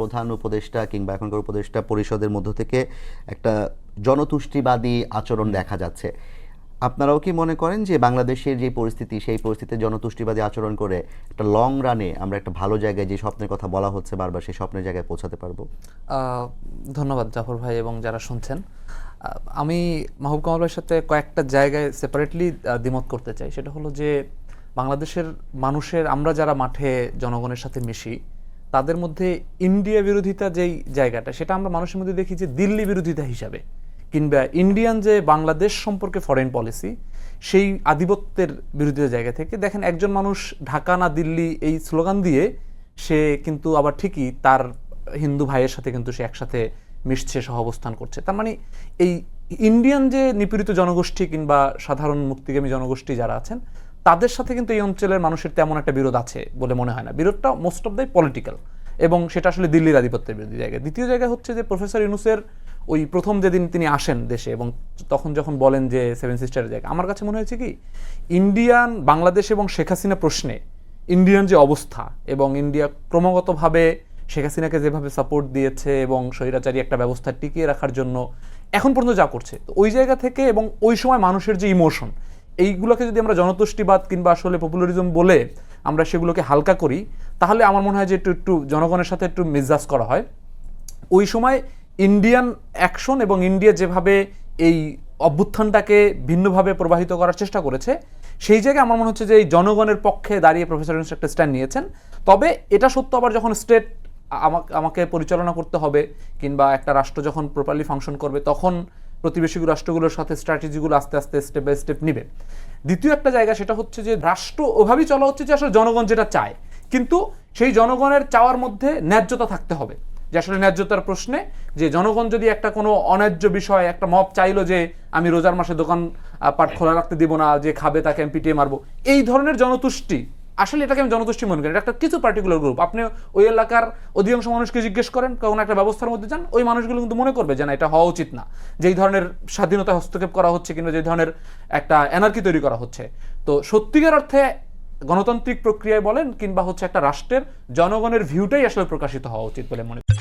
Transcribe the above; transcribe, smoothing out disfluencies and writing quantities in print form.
প্রধান উপদেষ্টা কিংবা এখনকার উপদেষ্টা পরিষদের মধ্য থেকে একটা জনতুষ্টিবাদী আচরণ দেখা যাচ্ছে। আপনারাও কি মনে করেন যে বাংলাদেশের যে পরিস্থিতি, সেই পরিস্থিতিতে জনতুষ্টিবাদী আচরণ করে একটা লং রানে আমরা একটা ভালো জায়গায়, যে স্বপ্নের কথা বলা হচ্ছে বারবার, সেই স্বপ্নের জায়গায় পৌঁছাতে পারবো? ধন্যবাদ জাফর ভাই এবং যারা শুনছেন। আমি মাহবুব কামাল ভাইয়ের সাথে কয়েকটা জায়গায় সেপারেটলি দ্বিমত করতে চাই। সেটা হলো যে বাংলাদেশের মানুষের, আমরা যারা মাঠে জনগণের সাথে মিশি, তাদের মধ্যে ইন্ডিয়া বিরোধিতা যেই জায়গাটা, সেটা আমরা মানুষের মধ্যে দেখি যে দিল্লি বিরোধিতা হিসাবে, কিংবা ইন্ডিয়ান যে বাংলাদেশ সম্পর্কে ফরেন পলিসি, সেই আধিপত্যের বিরোধিতা জায়গা থেকে দেখেন একজন মানুষ ঢাকা না দিল্লি এই স্লোগান দিয়ে সে কিন্তু আবার ঠিকই তার হিন্দু ভাইয়ের সাথে কিন্তু সে একসাথে মিশছে, সহ অবস্থান করছে। তার মানে এই ইন্ডিয়ান যে নিপীড়িত জনগোষ্ঠী কিংবা সাধারণ মুক্তিগামী জনগোষ্ঠী যারা আছেন, তাদের সাথে কিন্তু এই অঞ্চলের মানুষের তেমন একটা বিরোধ আছে বলে মনে হয় না। বিরোধটা মোস্ট অফ দ্য পলিটিক্যাল, এবং সেটা আসলে দিল্লির আধিপত্যের বিরোধী জায়গায়। দ্বিতীয় জায়গা হচ্ছে যে প্রফেসর ইউনূসের ওই প্রথম যেদিন তিনি আসেন দেশে, এবং তখন যখন বলেন যে সেভেন সিস্টারের জায়গা, আমার কাছে মনে হয়েছে কি, ইন্ডিয়ান বাংলাদেশ এবং শেখ হাসিনা প্রশ্নে ইন্ডিয়ান যে অবস্থা, এবং ইন্ডিয়া ক্রমাগতভাবে শেখ হাসিনাকে যেভাবে সাপোর্ট দিয়েছে এবং স্বৈরাচারী একটা ব্যবস্থা টিকিয়ে রাখার জন্য এখন পর্যন্ত যা করছে, তো ওই জায়গা থেকে এবং ওই সময় মানুষের যে ইমোশন, এইগুলোকে যদি আমরা জনতুষ্টিবাদ কিংবা আসলে পপুলারিজম বলে আমরা সেগুলোকে হালকা করি, তাহলে আমার মনে হয় যে একটু জনগণের সাথে একটু মিসজাজ করা হয়। ওই সময় ইন্ডিয়ান অ্যাকশন এবং ইন্ডিয়া যেভাবে এই অভ্যুত্থানটাকে ভিন্নভাবে প্রবাহিত করার চেষ্টা করেছে, সেই জায়গায় আমার মনে হচ্ছে যে এই জনগণের পক্ষে দাঁড়িয়ে প্রফেসর ইউনূস একটা স্ট্যান্ড নিয়েছেন। তবে এটা সত্য, আবার যখন স্টেট আমাকে পরিচালনা করতে হবে কিংবা একটা রাষ্ট্র যখন প্রপারলি ফাংশন করবে, তখন প্রতিবেশী রাষ্ট্রগুলোর সাথে স্ট্র্যাটেজিগুলো আস্তে আস্তে স্টেপ বাই স্টেপ নিবে। দ্বিতীয় একটা জায়গা, সেটা হচ্ছে যে রাষ্ট্র ওভাবেই চলা হচ্ছে যে আসলে জনগণ যেটা চায়, কিন্তু সেই জনগণের চাওয়ার মধ্যে ন্যায্যতা থাকতে হবে। যে আসলে ন্যায্যতার প্রশ্নে, যে জনগণ যদি একটা কোনো অন্যায্য বিষয়, একটা মব চাইলো যে আমি রোজার মাসে দোকান পাট খোলা রাখতে দিব না, যে খাবে তাকে আমি পিটিয়ে মারবো, এই ধরনের জনতুষ্টি, আসলে এটাকে আমি জনতুষ্টি মনে করি। এটা একটা কিছু পার্টিকুলার গ্রুপ। আপনি ওই এলাকার অধিকাংশ মানুষকে জিজ্ঞেস করেন, কোনো একটা ব্যবস্থার মধ্যে যান, ওই মানুষগুলো কিন্তু মনে করবে যে না, এটা হওয়া উচিত না, যেই ধরনের স্বাধীনতা হস্তক্ষেপ করা হচ্ছে কিংবা যে ধরনের একটা এনার্কি তৈরি করা হচ্ছে। তো সত্যিকার অর্থে গণতান্ত্রিক প্রক্রিয়ায় বলেন কিংবা হচ্ছে একটা রাষ্ট্রের জনগণের ভিউটাই আসলে প্রকাশিত হওয়া উচিত বলে মনে করি।